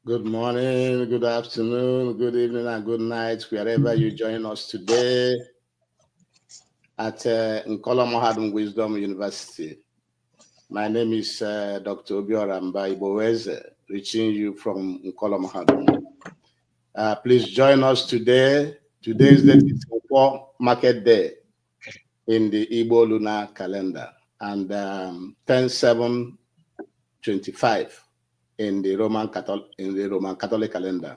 Good morning, good afternoon, good evening, and good night, wherever you join us today at Nkola Mahadum Wisdom University. My name is Dr. Obiora Mbaiboeze, reaching you from Nkola Mahadum. Please join us today. Today's date is for Market Day in the Igbo lunar calendar, and 10/7/25 in the Roman Catholic calendar.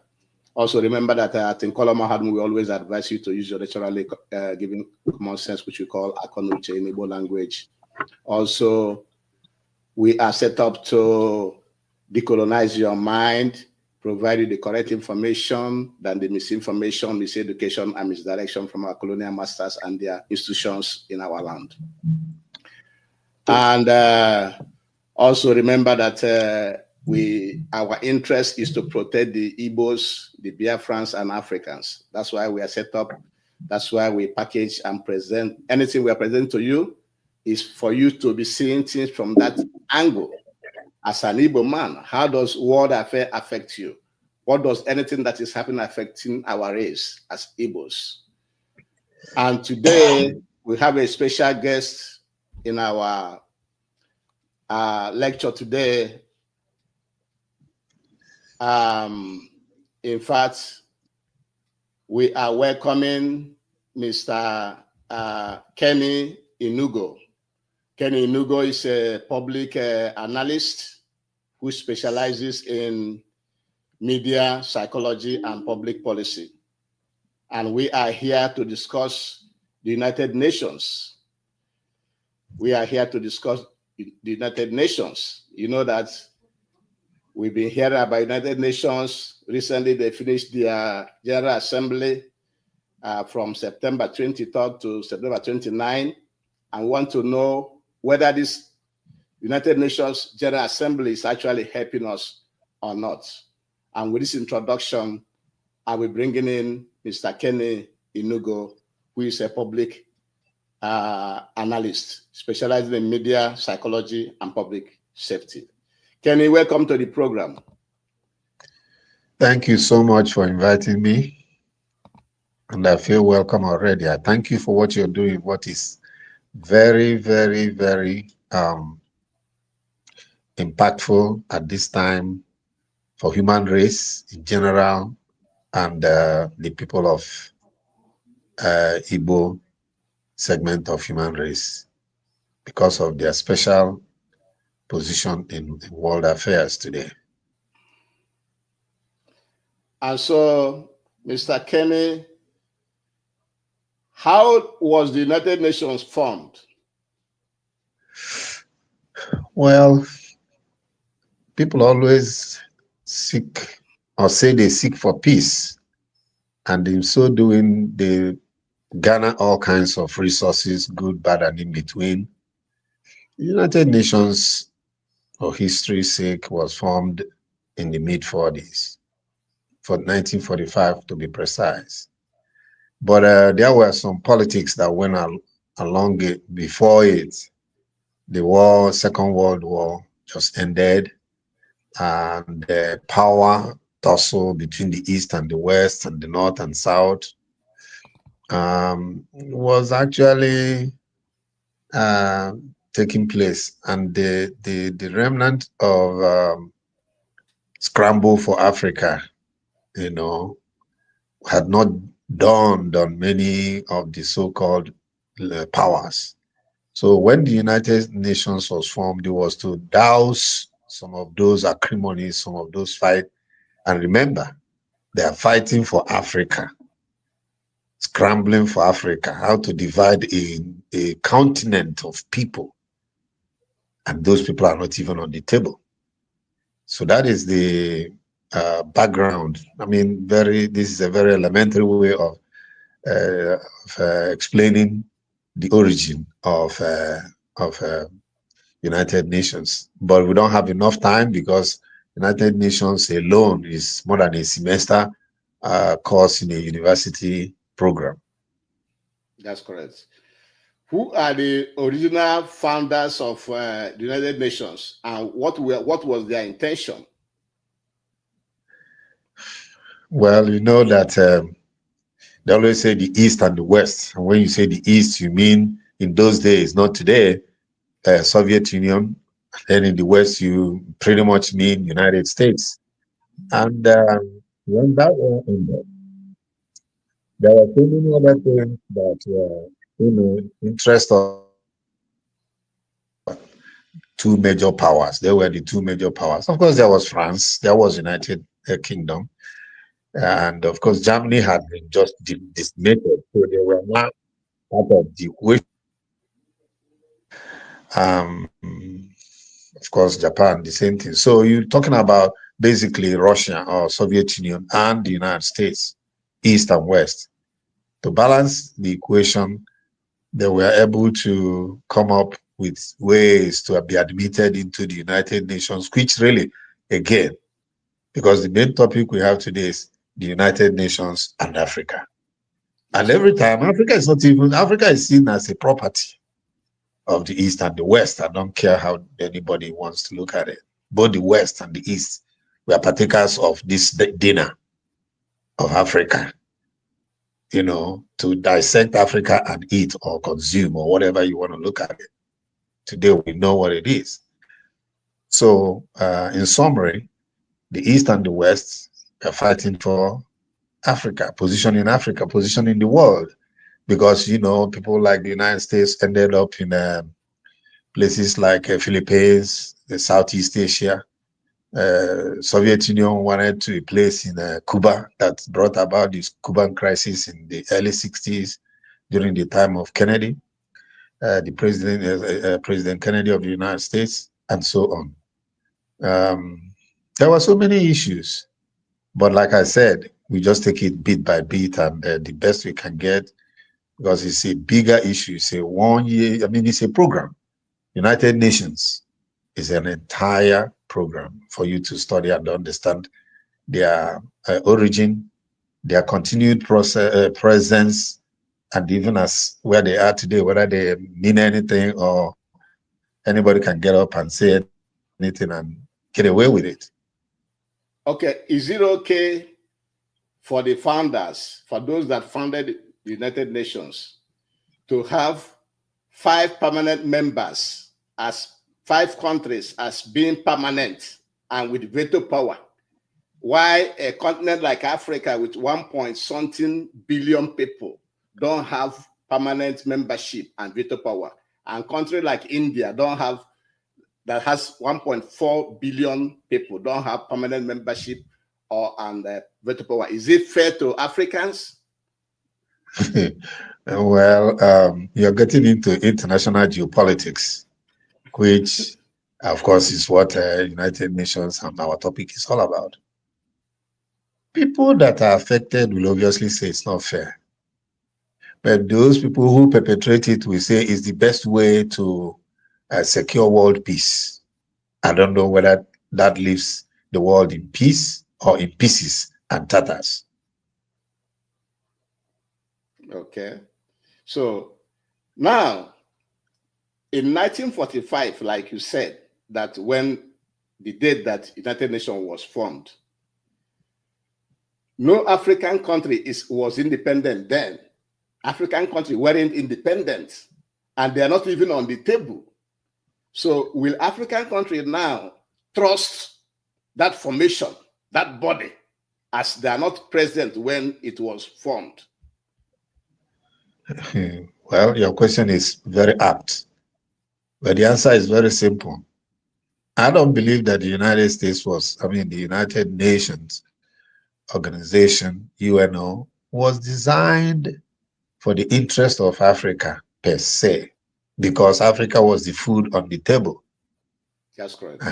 Also, remember that at Nkola Mahadum, we always advise you to use your naturally given common sense, which we call Akonuche in Igbo language. Also, we are set up to decolonize your mind, provide you the correct information than the misinformation, miseducation, and misdirection from our colonial masters and their institutions in our land. And also remember that our interest is to protect the Igbos, the Biafrans, and Africans. That's why we are set up. That's why we package and present. Anything we are presenting to you is for you to be seeing things from that angle. As an Igbo man, how does world affair affect you? What does anything that is happening affecting our race as Igbos? And today we have a special guest in our lecture today. In fact, we are welcoming Mr. Keny Inugo. Keny Inugo is a public analyst who specializes in media, psychology, and public policy. And we are here to discuss the United Nations. We are here to discuss the United Nations. You know that we've been hearing about United Nations. Recently, they finished their General Assembly from September 23rd to September 29, and want to know whether this United Nations General Assembly is actually helping us or not. And with this introduction, I will bring in Mr. Keny Inugo, who is a public analyst specializing in media, psychology, and public safety. Keny, welcome to the program. Thank you so much for inviting me. And I feel welcome already. I thank you for what you're doing, what is very, very, very impactful at this time for human race in general and the people of Igbo segment of human race because of their special position in world affairs today. And so, Mr. Keny, how was the United Nations formed? Well, people always seek or say they seek for peace, and in so doing, they garner all kinds of resources, good, bad, and in between. The United Nations, for history's sake, was formed in the mid-40s, for 1945 to be precise. But there were some politics that went along it before it. The Second World War just ended, and the power tussle between the East and the West and the North and South was actually taking place, and the remnant of scramble for Africa, had not dawned on many of the so-called powers. So when the United Nations was formed, it was to douse some of those acrimonies, some of those fights. And remember, they are fighting for Africa, scrambling for Africa, how to divide a continent of people. And those people are not even on the table. So that is the background. I mean, this is a very elementary way of explaining the origin of United Nations. But we don't have enough time because United Nations alone is more than a semester course in a university program. That's correct. Who are the original founders of the United Nations, and what was their intention? Well, you know that they always say the East and the West. And when you say the East, you mean in those days, not today, Soviet Union. Then in the West, you pretty much mean United States. And when that war ended, there were so many other things that were, interest of two major powers. They were the two major powers. Of course, there was France, there was United Kingdom, and of course, Germany had been just decimated, so they were not part of the equation. Of course, Japan, the same thing. So you're talking about basically Russia or Soviet Union and the United States, East and West. To balance the equation, they were able to come up with ways to be admitted into the United Nations, which really, again, because the main topic we have today is the United Nations and Africa. And That's every correct. time, Africa is seen as a property of the East and the West. I don't care how anybody wants to look at it. Both the West and the East were partakers of this dinner of Africa, to dissect Africa and eat or consume or whatever you want to look at it. Today we know what it is. So, in summary, the East and the West are fighting for Africa, position in the world, because people like the United States ended up in places like Philippines, the Southeast Asia. Soviet Union wanted to place in Cuba, that brought about this Cuban crisis in the early 60s during the time of Kennedy, President Kennedy of the United States, and so on. There were so many issues, but like I said, we just take it bit by bit, and the best we can get, because it's a bigger issue. It's a 1 year, it's a program. United Nations is an entire program for you to study and understand their origin, their continued presence, and even as where they are today, whether they mean anything or anybody can get up and say anything and get away with it. Okay, is it okay for the founders, for those that founded the United Nations, to have 5 permanent members, as 5 countries as being permanent and with veto power? Why a continent like Africa with 1 point something billion people don't have permanent membership and veto power, and country like India that has 1.4 billion people don't have permanent membership and veto power? Is it fair to Africans? Well, you're getting into international geopolitics, which, of course, is what United Nations and our topic is all about. People that are affected will obviously say it's not fair. But those people who perpetrate it will say it's the best way to secure world peace. I don't know whether that leaves the world in peace or in pieces and tatters. Okay. So now, in 1945, like you said, that when the date that United Nations was formed, no African country was independent then. African countries weren't independent, and they are not even on the table. So will African countries now trust that formation, that body, as they are not present when it was formed? Well, your question is very apt, but the answer is very simple. I don't believe that the United States the United Nations organization, UNO, was designed for the interest of Africa per se, because Africa was the food on the table. That's correct.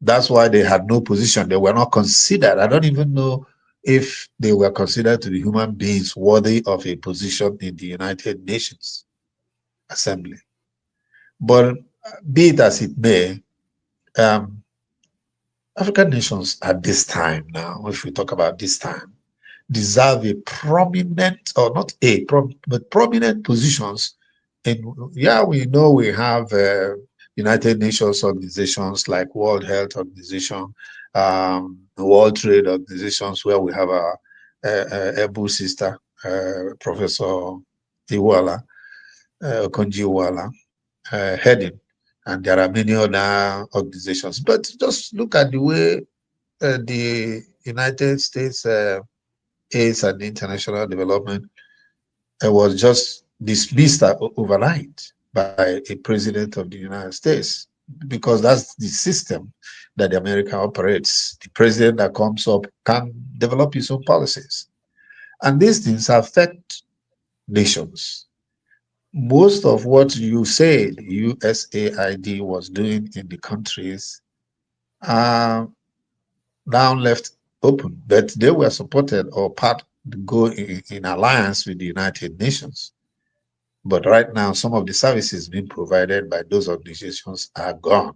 That's why they had no position. They were not considered. I don't even know if they were considered to be human beings worthy of a position in the United Nations Assembly. But be it as it may, African nations at this time now, if we talk about this time, deserve a prominent, or not but prominent positions. And yeah, we know we have United Nations organizations like World Health Organization, World Trade Organizations, where we have a able sister, Professor Iwala, Konji Iwala, heading, and there are many other organizations. But just look at the way the United States AIDS and international development was just dismissed overnight by a president of the United States, because that's the system that America operates. The president that comes up can develop his own policies. And these things affect nations. Most of what you said USAID was doing in the countries are now left open, but they were supported or part go in alliance with the United Nations. But right now, some of the services being provided by those organizations are gone.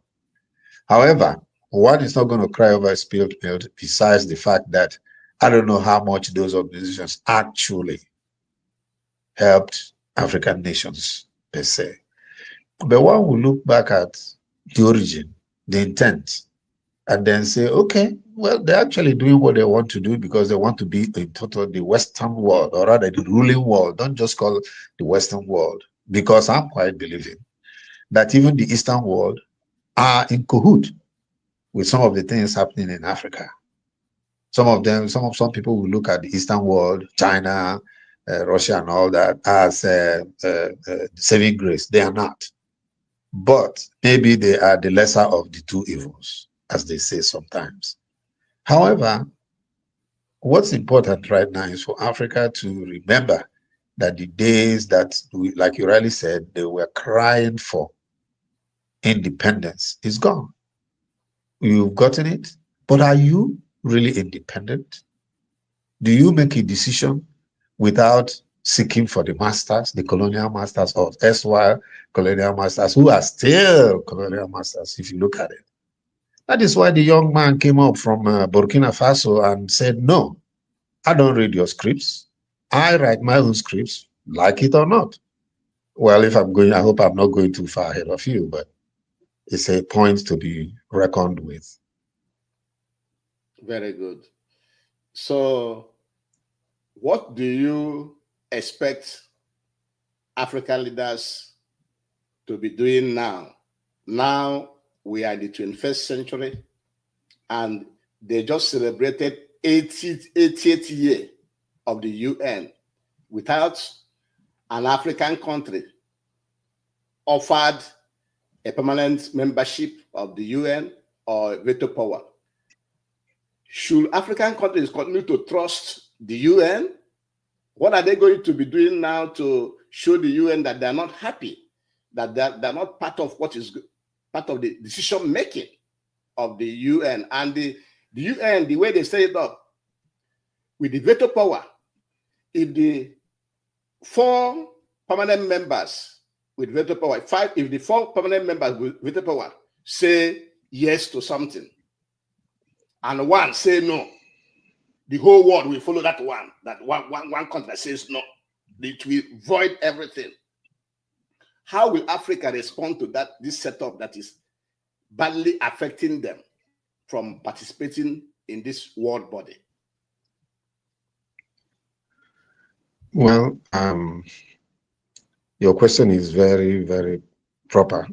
However, one is not going to cry over spilled milk, besides the fact that I don't know how much those organizations actually helped African nations per se. But one will look back at the origin, the intent, and then say, okay, well, they're actually doing what they want to do because they want to be in total the Western world, or rather the ruling world. Don't just call it the Western world, because I'm quite believing that even the Eastern world are in cahoot with some of the things happening in Africa. Some of them, some people will look at the Eastern world, China, Russia, and all that as saving grace. They are not, but maybe they are the lesser of the two evils, as they say sometimes. However, what's important right now is for Africa to remember that the days that, like you rightly said, they were crying for independence is gone. You've gotten it, but are you really independent? Do you make a decision without seeking for the masters, the colonial masters, or erstwhile colonial masters, who are still colonial masters, if you look at it? That is why the young man came up from Burkina Faso and said, no, I don't read your scripts. I write my own scripts, like it or not. Well, if I'm going, I hope I'm not going too far ahead of you, but it's a point to be reckoned with. Very good. So, what do you expect African leaders to be doing now? Now we are in the 21st century, and they just celebrated 80th year of the UN without an African country offered a permanent membership of the UN or veto power. Should African countries continue to trust the UN? What are they going to be doing now to show the UN that they're not happy, that they're not part of what is part of the decision making of the UN? And the UN, the way they set it up, with the veto power, if the 4 permanent members with veto power, if the 4 permanent members with veto power say yes to something, and 1 say no, the whole world will follow that one. That one country that says no, it will void everything. How will Africa respond to that? This setup that is badly affecting them from participating in this world body? Well, your question is very, very proper,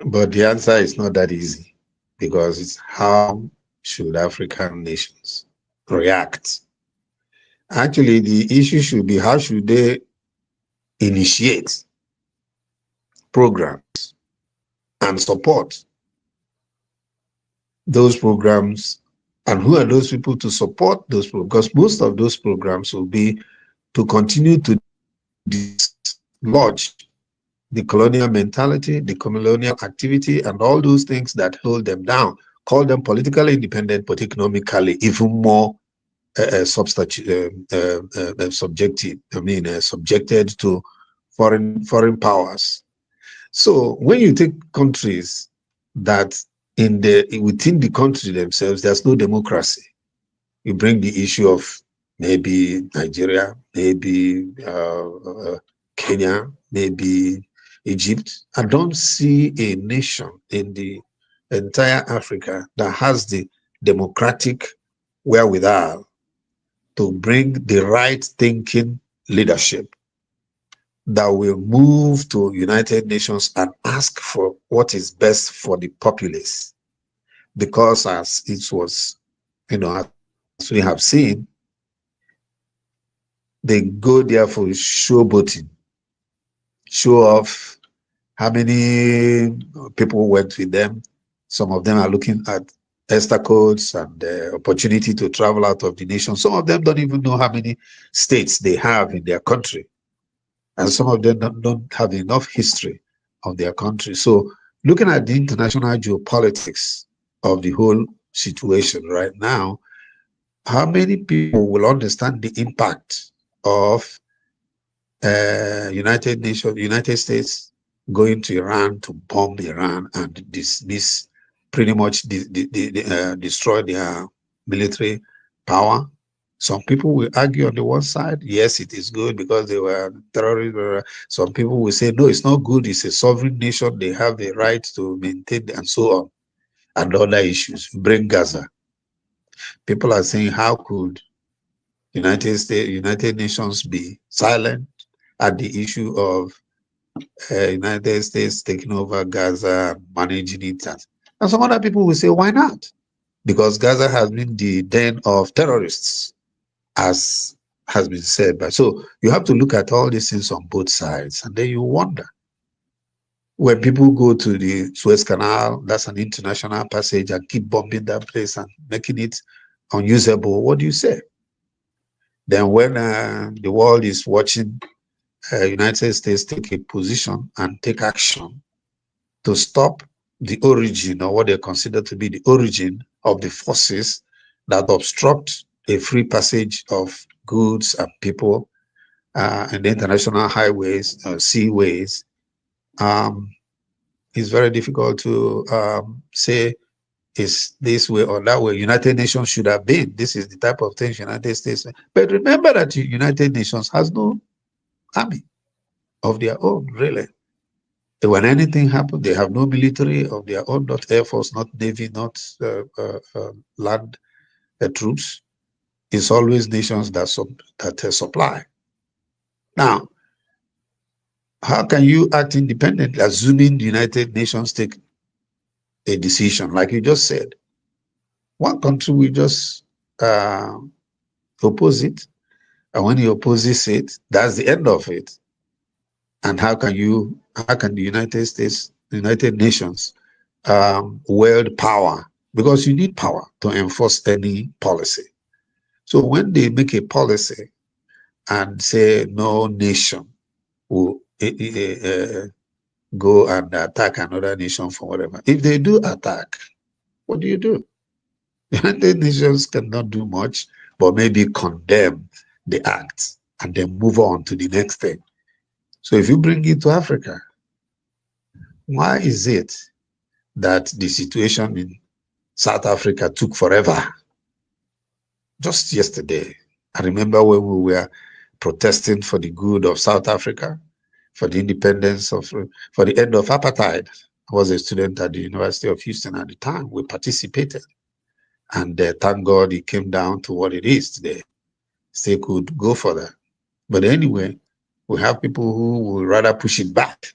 but the answer is not that easy, because it's how should African nations react? Actually, the issue should be how should they initiate programs and support those programs, and who are those people to support those programs? Because most of those programs will be to continue to dislodge the colonial mentality, the colonial activity, and all those things that hold them down. Call them politically independent, but economically even more subjected. Subjected to foreign powers. So when you take countries that within the country themselves, there's no democracy. You bring the issue of maybe Nigeria, maybe Kenya, maybe Egypt. I don't see a nation in the entire Africa that has the democratic wherewithal to bring the right thinking leadership that will move to United Nations and ask for what is best for the populace. Because as it was, as we have seen, they go there for showboating, show off how many people went with them. Some of them are looking at Esther codes and the opportunity to travel out of the nation. Some of them don't even know how many states they have in their country. And some of them don't have enough history of their country. So looking at the international geopolitics of the whole situation right now, how many people will understand the impact of United States going to Iran to bomb Iran and this pretty much destroy their military power? Some people will argue on the one side, yes, it is good because they were terrorists. Some people will say, no, it's not good. It's a sovereign nation. They have the right to maintain and so on. And other issues. Bring Gaza. People are saying, how could United Nations be silent at the issue of United States taking over Gaza, managing it? And some other people will say, why not? Because Gaza has been the den of terrorists, as has been said. But so you have to look at all these things on both sides, and then you wonder. When people go to the Suez Canal, that's an international passage, and keep bombing that place and making it unusable, what do you say? Then when the world is watching United States take a position and take action to stop the origin, or what they consider to be the origin of the forces that obstruct a free passage of goods and people in the international highways, seaways, it's very difficult to say is this way or that way. United Nations should have been. This is the type of things United States. But remember that the United Nations has no army of their own, really. When anything happens, they have no military of their own, not air force, not navy, not land troops. It's always nations that supply. Now, how can you act independently, assuming the United Nations take a decision, like you just said? One country will just oppose it, and when he opposes it, that's the end of it. And how can the United States, United Nations, wield power? Because you need power to enforce any policy. So when they make a policy and say no nation will go and attack another nation for whatever, if they do attack, what do you do? The United Nations cannot do much, but maybe condemn the act and then move on to the next thing. So if you bring it to Africa, why is it that the situation in South Africa took forever? Just yesterday, I remember when we were protesting for the good of South Africa, for the independence for the end of apartheid. I was a student at the University of Houston at the time. We participated. And thank God it came down to what it is today. Still could go further. But anyway, we have people who will rather push it back.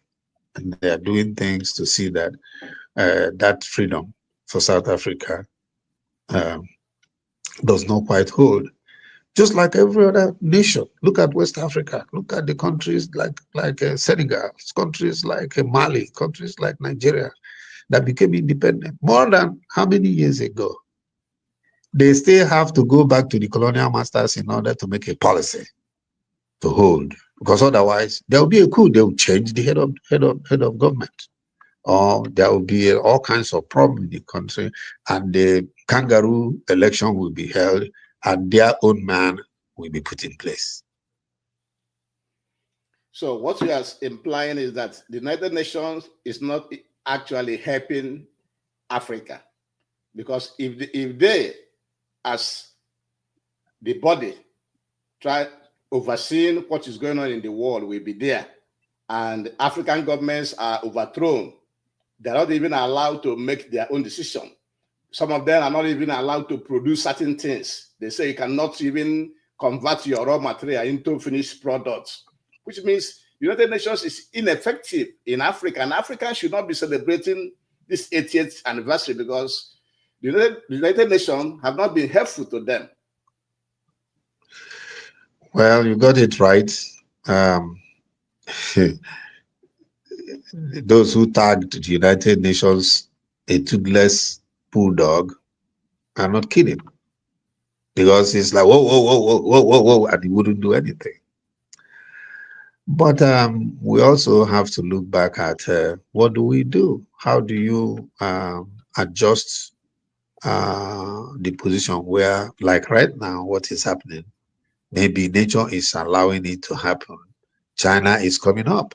And they are doing things to see that that freedom for South Africa does not quite hold. Just like every other nation. Look at West Africa. Look at the countries like Senegal, countries like Mali, countries like Nigeria that became independent more than how many years ago? They still have to go back to the colonial masters in order to make a policy to hold, because otherwise there will be a coup. They will change the head of government, or there will be all kinds of problems in the country, and the kangaroo election will be held, and their own man will be put in place. So what you are implying is that the United Nations is not actually helping Africa, because if they, as the body, try overseeing what is going on in the world, will be there, and African governments are overthrown. They're not even allowed to make their own decision. Some of them are not even allowed to produce certain things. They say you cannot even convert your raw material into finished products, which means the United Nations is ineffective in Africa, and Africa should not be celebrating this 80th anniversary because the United Nations have not been helpful to them. Well, you got it right. Those who tagged the United Nations a toothless bulldog are not kidding, because it's like whoa, whoa, whoa, whoa, whoa, whoa, whoa, and he wouldn't do anything. But we also have to look back at what do we do? How do you adjust the position where, like right now, what is happening? Maybe nature is allowing it to happen. China is coming up.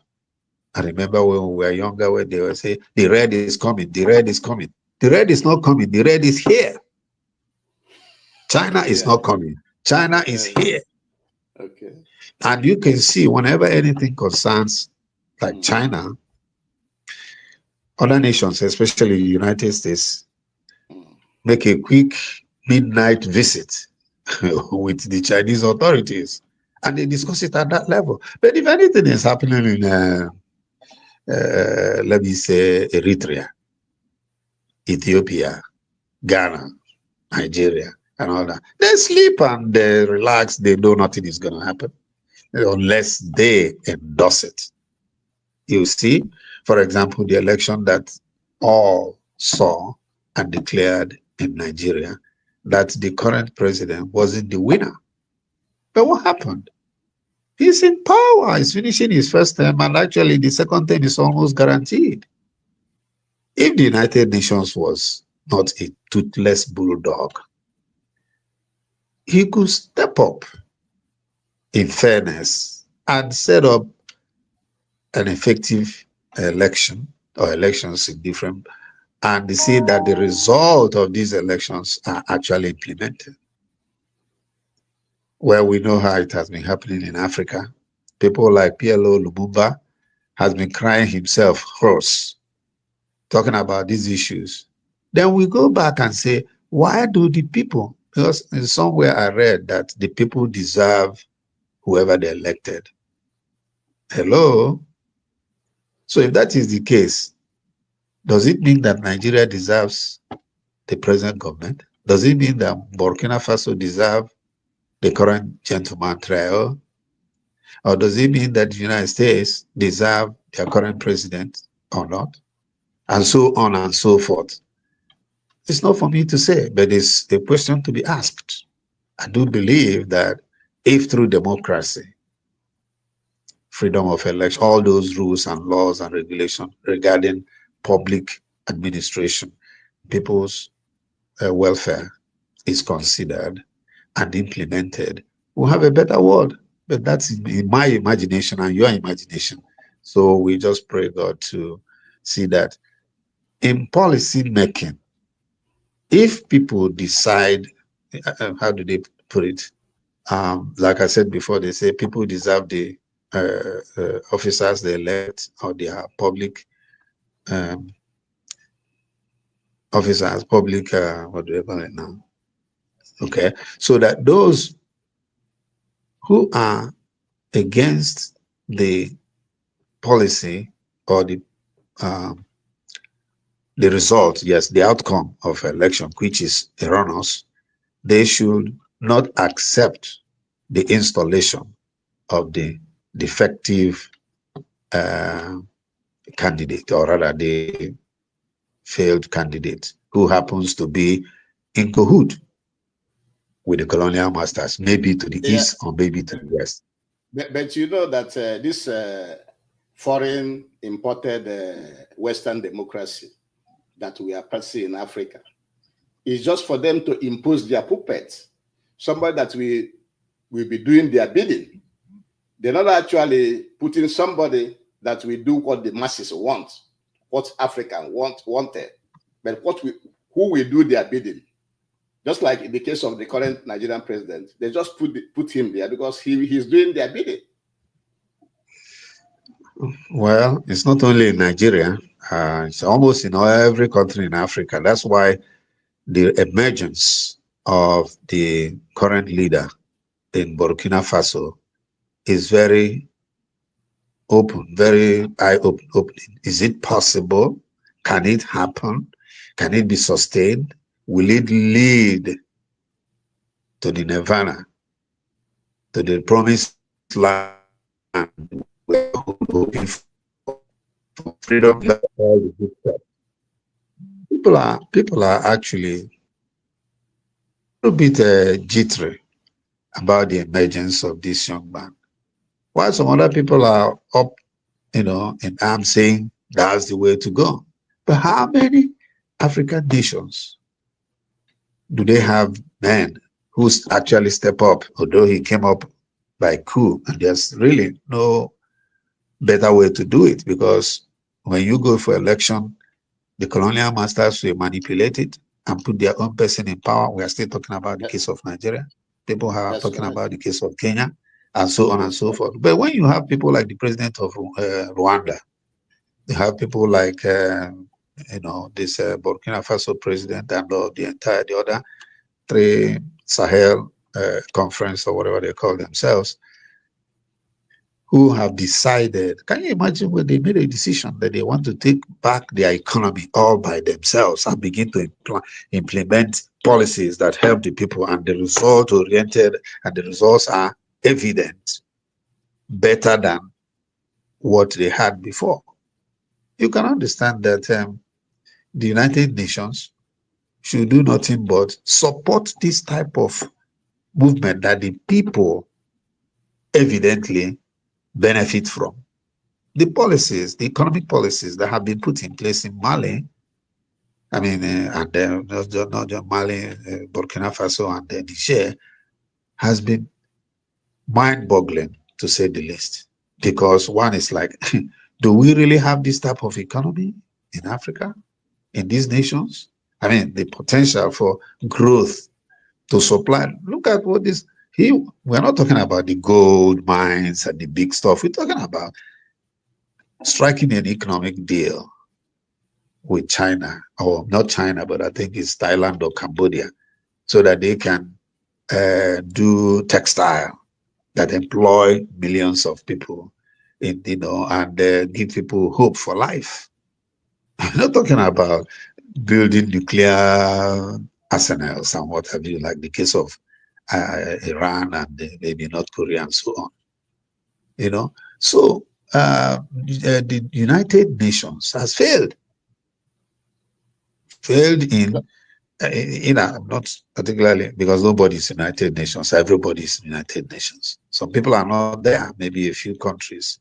I remember when we were younger, when they would say, the red is coming, the red is coming. The red is not coming, the red is here. China Okay, is not coming. China is here. Okay. And you can see whenever anything concerns like China, other nations, especially the United States, make a quick midnight visit with the Chinese authorities, and they discuss it at that level. But if anything is happening in, let me say, Eritrea, Ethiopia, Ghana, Nigeria, and all that, they sleep and they relax. They know nothing is going to happen unless they endorse it. You see, for example, the election that all saw and declared in Nigeria, that the current president wasn't the winner. But what happened? He's in power. He's finishing his first term, and actually the second term is almost guaranteed. If the United Nations was not a toothless bulldog, he could step up in fairness and set up an effective election or elections in different, and see that the result of these elections are actually implemented. Well, we know how it has been happening in Africa. People like PLO Lumumba has been crying himself hoarse, talking about these issues. Then we go back and say, why do the people, because somewhere I read that the people deserve whoever they elected. Hello? So if that is the case, does it mean that Nigeria deserves the present government? Does it mean that Burkina Faso deserve the current gentleman Traore? Or does it mean that the United States deserve their current president or not? And so on and so forth. It's not for me to say, but it's a question to be asked. I do believe that if through democracy, freedom of election, all those rules and laws and regulations regarding public administration, people's welfare is considered and implemented, we'll have a better world. But that's in my imagination and your imagination. So we just pray God to see that in policy making, if people decide, how do they put it? Like I said before, they say people deserve the officers they elect or their public officers, public, what do they call it now? Okay, so that those who are against the policy or the result, yes, the outcome of election, which is erroneous, they should not accept the installation of the defective candidate, or rather the failed candidate who happens to be in cahoot with the colonial masters, maybe to the east or maybe to the west. But you know that this foreign imported Western democracy that we are practicing in Africa is just for them to impose their puppets, somebody that will be doing their bidding. They're not actually putting somebody that will do what the masses want, what Africans wanted, but who will do their bidding. Just like in the case of the current Nigerian president, they just put him there because he's doing their bidding. Well, it's not only in Nigeria, it's almost in every country in Africa. That's why the emergence of the current leader in Burkina Faso is very open, very eye-opening. Is it possible? Can it happen? Can it be sustained? Will it lead to the nirvana, to the promised land we're hoping for freedom? That's all the good stuff. People are actually a little bit jittery about the emergence of this young man. While some other people are up, in arms saying that's the way to go. But how many African nations do they have men who actually step up, although he came up by coup? And there's really no better way to do it, because when you go for election, the colonial masters will manipulate it and put their own person in power. We are still talking about the case of Nigeria. People are That's talking correct. about the case of Kenya, and so on and That's so correct. forth. But when you have people like the president of Rwanda, you have people like this Burkina Faso president, and the other three Sahel conference, or whatever they call themselves, who have decided. Can you imagine when they made a decision that they want to take back their economy all by themselves and begin to implement policies that help the people, and the result oriented, and the results are evident, better than what they had before? You can understand that the United Nations should do nothing but support this type of movement that the people evidently benefit from. The policies, the economic policies that have been put in place in Mali, I mean, and not just Mali, Burkina Faso, and Niger, has been mind-boggling, to say the least. Because one is like, do we really have this type of economy in Africa, in these nations? I mean, the potential for growth to supply. Look at what this. We're not talking about the gold mines and the big stuff. We're talking about striking an economic deal with China, or not China, but I think it's Thailand or Cambodia, so that they can do textile that employ millions of people, and give people hope for life. I'm not talking about building nuclear arsenals and what have you, like the case of Iran and maybe North Korea and so on. So the United Nations has failed not particularly, because nobody's United Nations, everybody's United Nations. Some people are not there, maybe a few countries,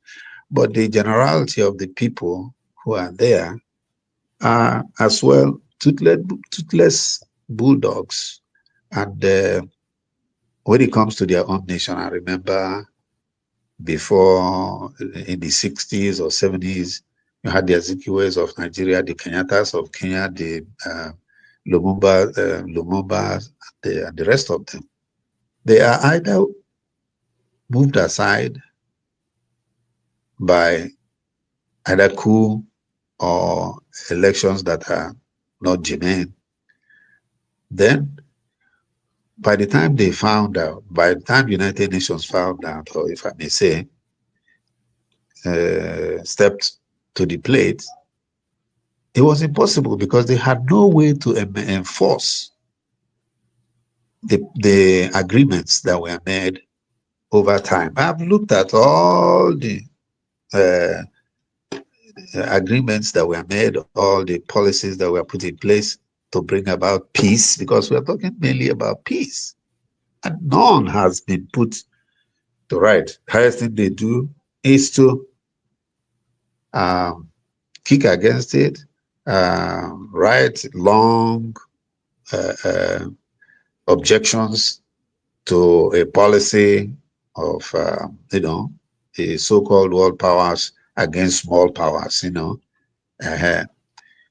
but the generality of the people who are there are as well toothless bulldogs. And when it comes to their own nation, I remember before, in the 60s or 70s, you had the Azikiwes of Nigeria, the Kenyattas of Kenya, the Lumumba, and the rest of them. They are either moved aside by either coup or elections that are not germane. Then, by the time by the time United Nations found out, or if I may say, stepped to the plate, it was impossible, because they had no way to enforce the agreements that were made over time. I've looked at all the uh, agreements that were made, all the policies that were put in place to bring about peace, because we are talking mainly about peace. And none has been put to right. The highest thing they do is to kick against it, write long uh, uh, objections to a policy of, the so-called world powers against small powers. Uh,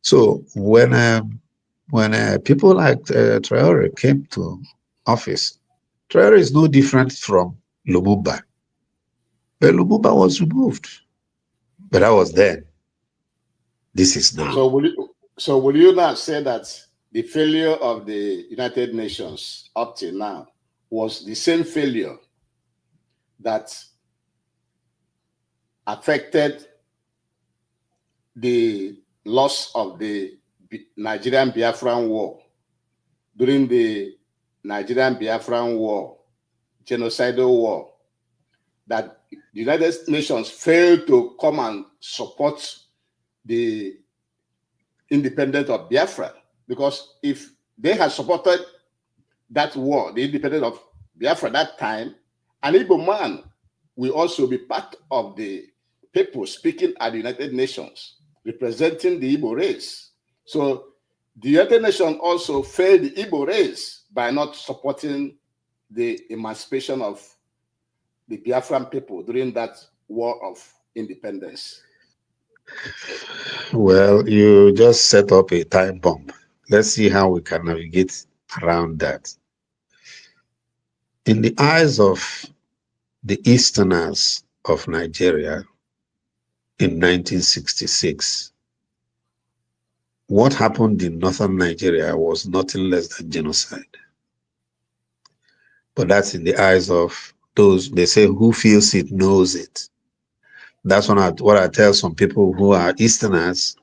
so when people like Traore came to office, Traore is no different from Lumumba. But Lumumba was removed. But that was then. This is now. So will you not say that the failure of the United Nations up till now was the same failure that affected the loss of the Nigerian Biafran War during the Nigerian Biafran War, genocidal war, that the United Nations failed to come and support the independence of Biafra? Because if they had supported that war, the independence of Biafra that time, an Igbo man will also be part of the people speaking at the United Nations, representing the Igbo race. So the United Nations also failed the Igbo race by not supporting the emancipation of the Biafran people during that war of independence. Well, you just set up a time bomb. Let's see how we can navigate around that. In the eyes of the Easterners of Nigeria in 1966, what happened in northern Nigeria was nothing less than genocide. But that's in the eyes of those, they say, who feels it knows it. That's what I tell some people who are Easterners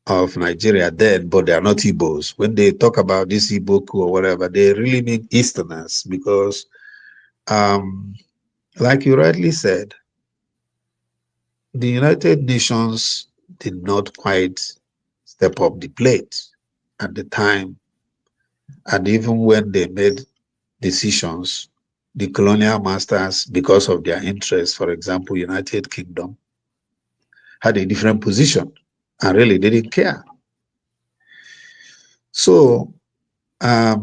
of Nigeria then, but they are not Igbos. When they talk about this Igbo coup or whatever, they really mean Easterners because, like you rightly said, the United Nations did not quite step up the plate at the time. And even when they made decisions, the colonial masters, because of their interests, for example, United Kingdom, had a different position and really didn't care. So it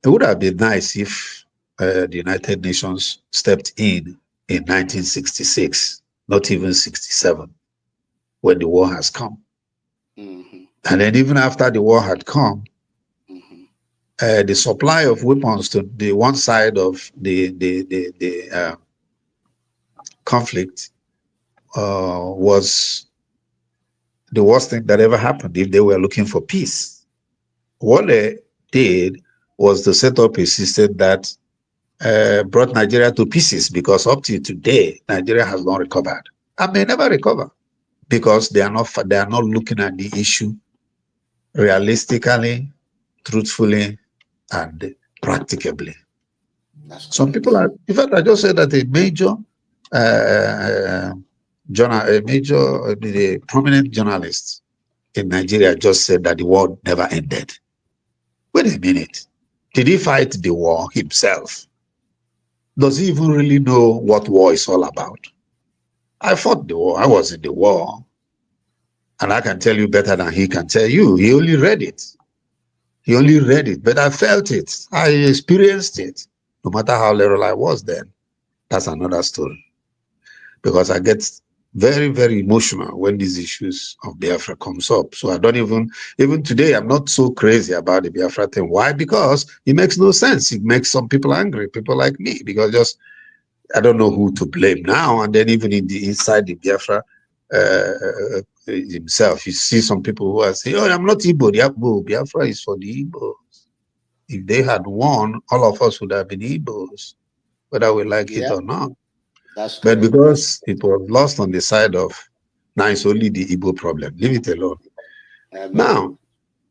would have been nice if the United Nations stepped in 1966, not even 67, when the war has come. Mm-hmm. And then even after the war had come, the supply of weapons to the one side of the conflict was the worst thing that ever happened if they were looking for peace. What they did was to set up a system that brought Nigeria to pieces, because up to today, Nigeria has not recovered and may never recover because they are not looking at the issue realistically, truthfully, and practicably. Some people are, in fact, I just said that a prominent journalist in Nigeria just said that the war never ended. Wait a minute. Did he fight the war himself? Does he even really know what war is all about? I fought the war. I was in the war. And I can tell you better than he can tell you. He only read it. He only read it, but I felt it. I experienced it. No matter how little I was then, that's another story. Because I get very, very emotional when these issues of Biafra comes up. So I don't even today, I'm not so crazy about the Biafra thing. Why? Because it makes no sense. It makes some people angry, people like me, because I don't know who to blame now. And then even inside the Biafra himself, you see some people who are saying, oh, I'm not Igbo. Biafra is for the Igbos. If they had won, all of us would have been Igbos, whether we like it or not. That's but correct. Because it was lost on the side of, now it's only the Igbo problem. Leave it alone. Now,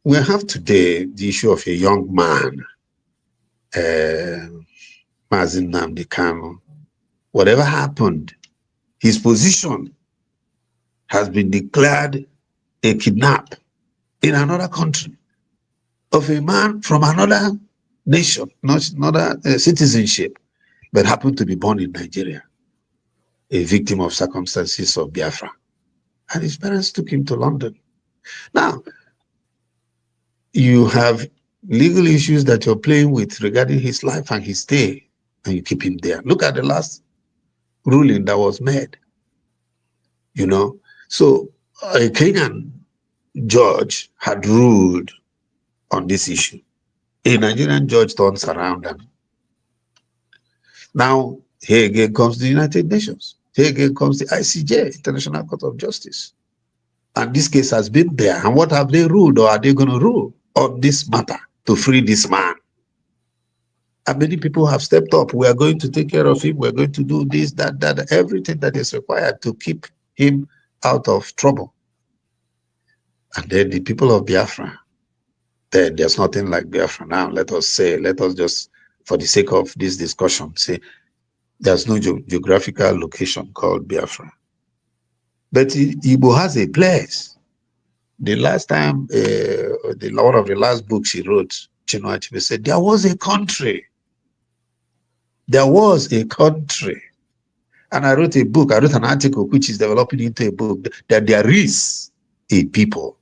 we have today the issue of a young man, Mazin Nnamdi Kanu. Whatever happened, his position has been declared a kidnap in another country of a man from another nation, not another citizenship, but happened to be born in Nigeria, a victim of circumstances of Biafra. And his parents took him to London. Now, you have legal issues that you're playing with regarding his life and his stay, and you keep him there. Look at the last ruling that was made. So a Kenyan judge had ruled on this issue. A Nigerian judge turns around, and now here again comes the United Nations. Here again comes the ICJ, International Court of Justice. And this case has been there. And what have they ruled, or are they going to rule on this matter to free this man? And many people have stepped up. We are going to take care of him. We're going to do this, that, everything that is required to keep him out of trouble. And then the people of Biafra, there's nothing like Biafra now. Let us just, for the sake of this discussion, say there's no geographical location called Biafra. But Igbo has a place. The last time, one of the last books he wrote, Chinua Achebe said, there was a country. There was a country. And I wrote an article which is developing into a book, that there is a people.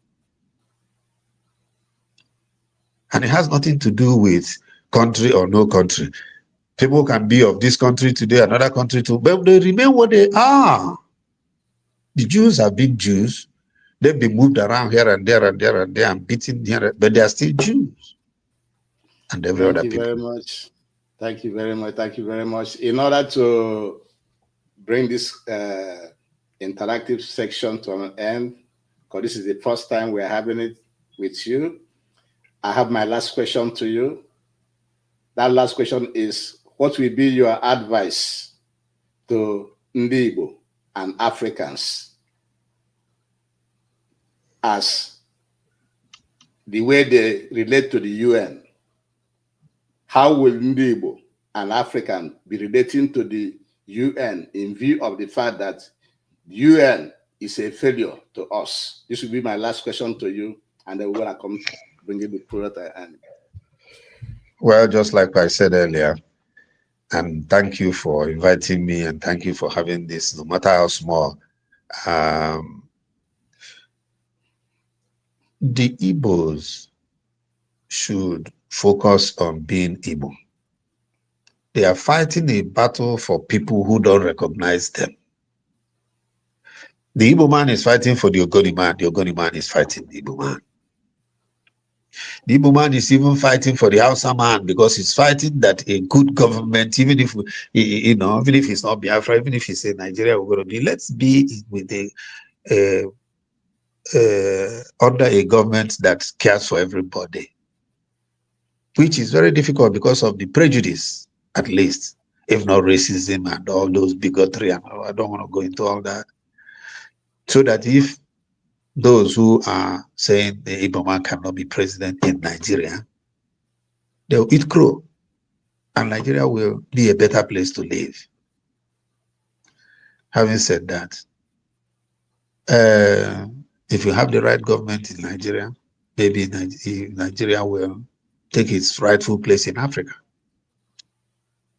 And it has nothing to do with country or no country. People can be of this country today, another country too, but they remain what they are. The Jews have been Jews. They've been moved around here and there and there and there and beaten here, but they are still Jews. And every other people. Thank you very much. Thank you very much. Thank you very much. In order to bring this interactive section to an end, because this is the first time we're having it with you, I have my last question to you. That last question is, what will be your advice to Ndi Igbo and Africans as the way they relate to the UN? How will Ndi Igbo and African be relating to the UN in view of the fact that the UN is a failure to us? This will be my last question to you, and then we're going to come bring it the product and. Well, just like I said earlier, and thank you for inviting me, and thank you for having this, no matter how small. The Igbos should focus on being Igbo. They are fighting a battle for people who don't recognize them. The Igbo man is fighting for the Ogoni man is fighting the Igbo man. The Igbo man is even fighting for the Hausa man, because he's fighting that a good government, even if even if it's not Biafra, even if it's in Nigeria, we're going to be, let's be with under a government that cares for everybody, which is very difficult because of the prejudice, at least, if not racism and all those bigotry, and I don't want to go into all that. So that if those who are saying the Igbo man cannot be president in Nigeria, they'll eat crow, and Nigeria will be a better place to live. Having said that, if you have the right government in Nigeria, maybe Nigeria will take its rightful place in Africa,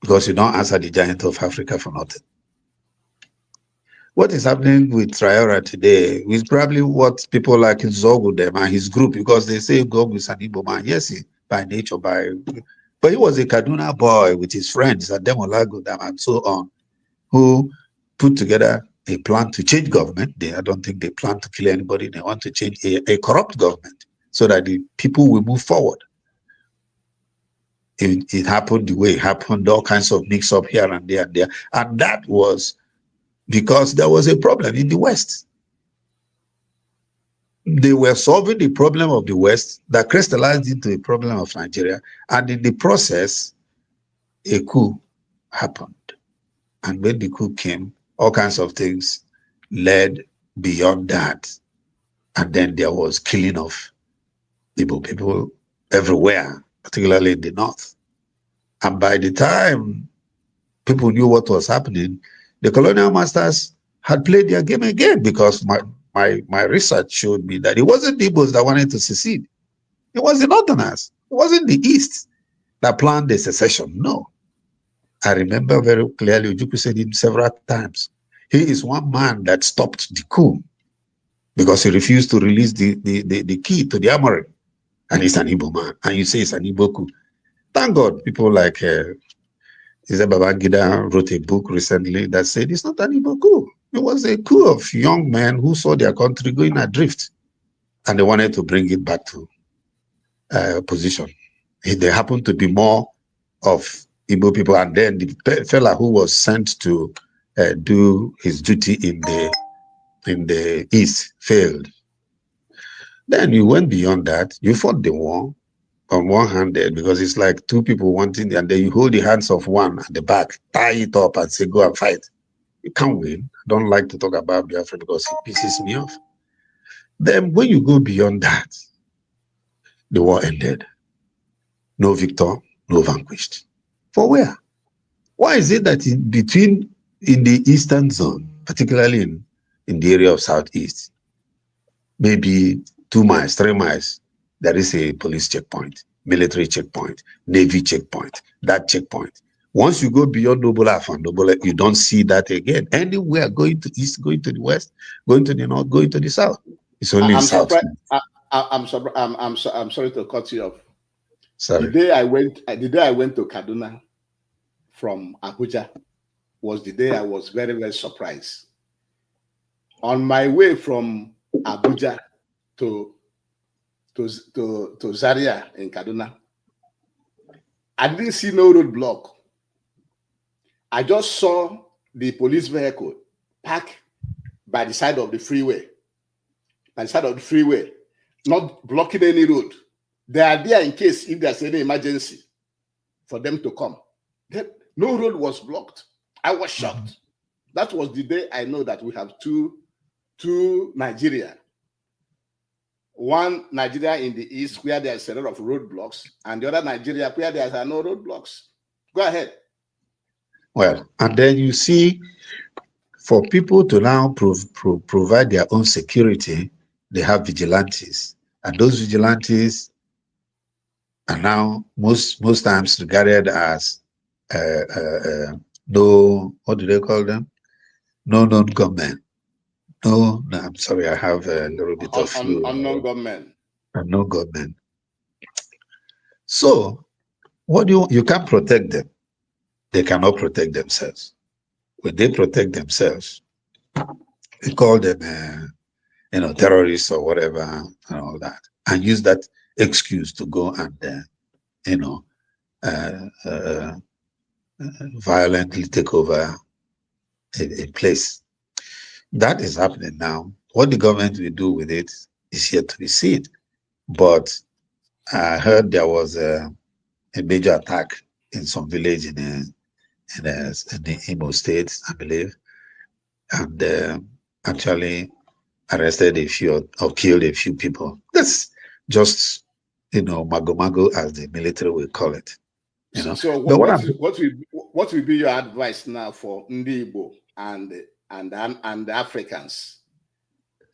because you don't answer the giant of Africa for nothing. What is happening with Traore today is probably what people like Zogudem and his group, because they say Gogu is an Igbo man. Yes, by nature, but he was a Kaduna boy with his friends, Ademolagodam and so on, who put together a plan to change government. I don't think they plan to kill anybody. They want to change a corrupt government so that the people will move forward. It happened the way it happened, all kinds of mix-up here and there and there. And that was because there was a problem in the West. They were solving the problem of the West that crystallized into a problem of Nigeria. And in the process, a coup happened. And when the coup came, all kinds of things led beyond that. And then there was killing of people everywhere, particularly in the North. And by the time people knew what was happening, the colonial masters had played their game again, because my research showed me that it wasn't the Igbos that wanted to secede. It was the Northerners. It wasn't the East that planned the secession. No. I remember very clearly, Ojukwu said it several times. He is one man that stopped the coup because he refused to release the key to the armory. And he's an Igbo man. And you say it's an Igbo coup. Thank God, people like Babangida wrote a book recently that said it's not an Igbo coup. It was a coup of young men who saw their country going adrift, and they wanted to bring it back to position. There happened to be more of Igbo people, and then the fella who was sent to do his duty in the east failed. Then you went beyond that. You fought the war on one hand there, because it's like two people wanting, and then you hold the hands of one at the back, tie it up, and say, "Go and fight." You can't win. I don't like to talk about Biafra because it pisses me off. Then when you go beyond that, the war ended. No victor, no vanquished. For where? Why is it that in the eastern zone, particularly in the area of southeast, maybe 2 miles, 3 miles, there is a police checkpoint, military checkpoint, navy checkpoint, that checkpoint. Once you go beyond Noble and Noble, you don't see that again. Anywhere going to east, going to the west, going to the north, going to the south. It's only in I'm south. surprised. I'm sorry to cut you off. Sorry. The day I went to Kaduna from Abuja was the day I was very, very surprised. On my way from Abuja to Zaria in Kaduna, I didn't see no roadblock. I just saw the police vehicle parked by the side of the freeway. By the side of the freeway, not blocking any road. They are there in case if there's any emergency for them to come. No road was blocked. I was shocked. That was the day I know that we have two Nigeria. One Nigeria in the east where there's a lot of roadblocks, and the other Nigeria where there are no roadblocks. Go ahead. Well, and then you see, for people to now provide their own security, they have vigilantes, and those vigilantes are now most times regarded as no, what do they call them? No known gunmen. No, I'm sorry, I have a little bit of flu. Unknown gunmen. Unknown gunmen. So, what you can't protect them. They cannot protect themselves. When they protect themselves, we call them, terrorists or whatever, and all that, and use that excuse to go and, violently take over a place. That is happening now. What the government will do with it is yet to be seen. But I heard there was a major attack in some village in the Imo State, I believe, and actually arrested a few or killed a few people. That's just, mago as the military will call it. So but what will be your advice now for Ndi Igbo and the Africans?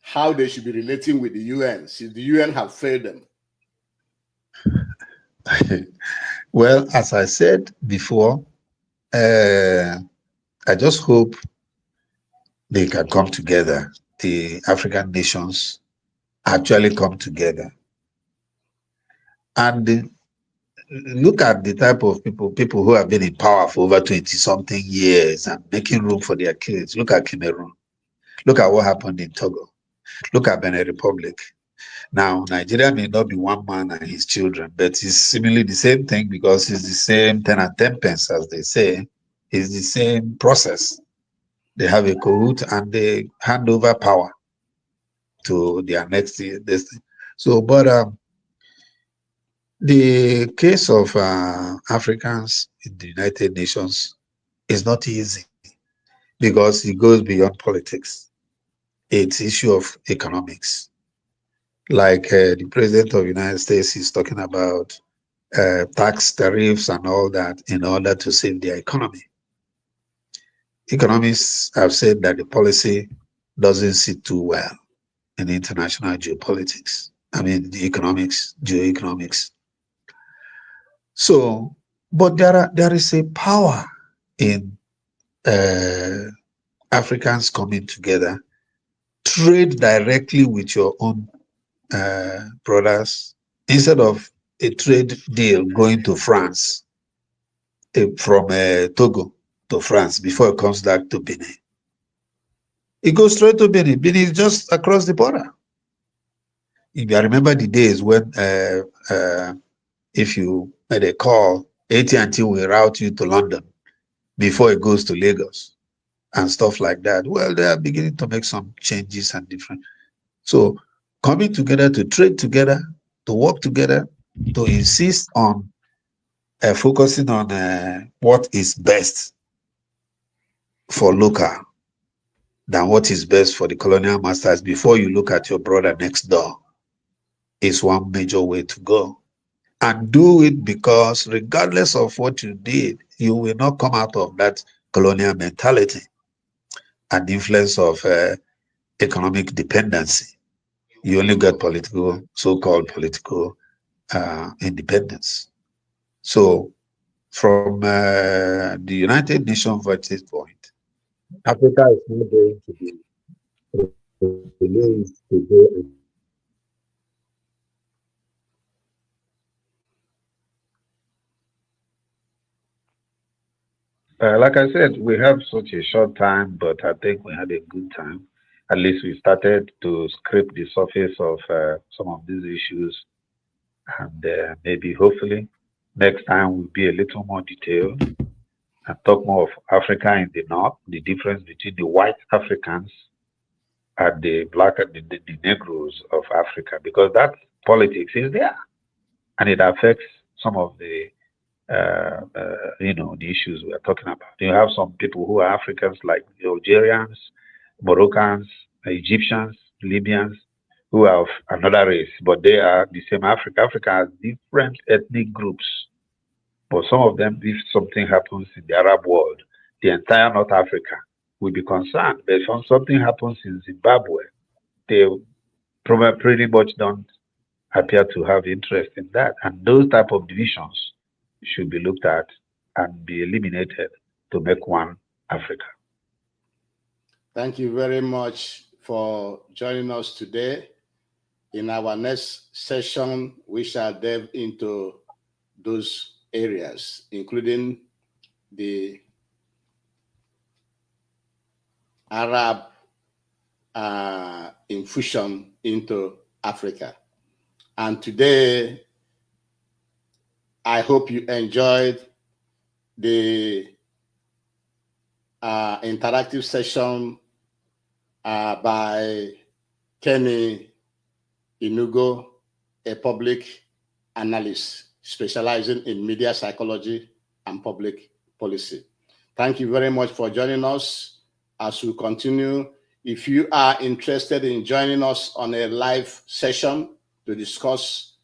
How they should be relating with the UN, since the UN have failed them? Well, as I said before, I just hope they can come together. The African nations actually come together. And look at the type of people who have been in power for over 20-something years and making room for their kids. Look at Cameroon. Look at what happened in Togo. Look at Benin Republic. Now, Nigeria may not be one man and his children, but it's seemingly the same thing, because it's the same 10 and 10 pence, as they say. It's the same process. They have a cahoot and they hand over power to their next. So, but the case of Africans in the United Nations is not easy, because it goes beyond politics. It's issue of economics. Like the president of the United States is talking about tax tariffs and all that in order to save their economy. Economists have said that the policy doesn't sit too well in international geopolitics. I mean, the economics, geoeconomics. So, but there is a power in Africans coming together, trade directly with your own brothers, instead of a trade deal going to France, from Togo to France before it comes back to Benin. It goes straight to Benin. Benin is just across the border. If I remember the days when if you made a call, AT&T will route you to London before it goes to Lagos. and stuff like that. Well, they are beginning to make some changes and different. So coming together to trade together, to work together, to insist on focusing on what is best for local than what is best for the colonial masters before you look at your brother next door is one major way to go. And do it because regardless of what you did, you will not come out of that colonial mentality and influence of economic dependency. You only get political, so-called political independence. So from the United Nations vantage point, Africa is not going to be released to go and like I said, we have such a short time, but I think we had a good time. At least we started to scrape the surface of some of these issues, and maybe hopefully next time will be a little more detailed and talk more of Africa in the north, the difference between the white Africans and the black and the Negroes of Africa, because that politics is there and it affects some of the the issues we are talking about. You have some people who are Africans like the Algerians, Moroccans, Egyptians, Libyans, who are of another race, but they are the same Africa. Africa has different ethnic groups, but some of them, if something happens in the Arab world, the entire North Africa will be concerned. But if something happens in Zimbabwe, they probably pretty much don't appear to have interest in that. And those type of divisions should be looked at and be eliminated to make one Africa. Thank you very much for joining us today. In our next session, we shall delve into those areas, including the Arab infusion into Africa. And today, I hope you enjoyed the interactive session by Keny Inugo, a public analyst specializing in media psychology and public policy. Thank you very much for joining us as we continue. If you are interested in joining us on a live session to discuss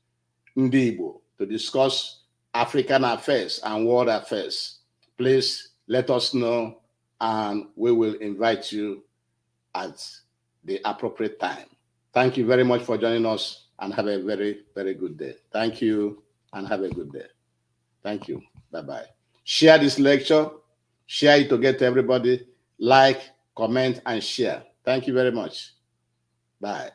Ndibo, to discuss African affairs and world affairs, please let us know and we will invite you at the appropriate time. Thank you very much for joining us and have a very, very good day. Thank you and have a good day. Thank you. Bye-bye. Share this lecture. Share it to get everybody. Like, comment, and share. Thank you very much. Bye.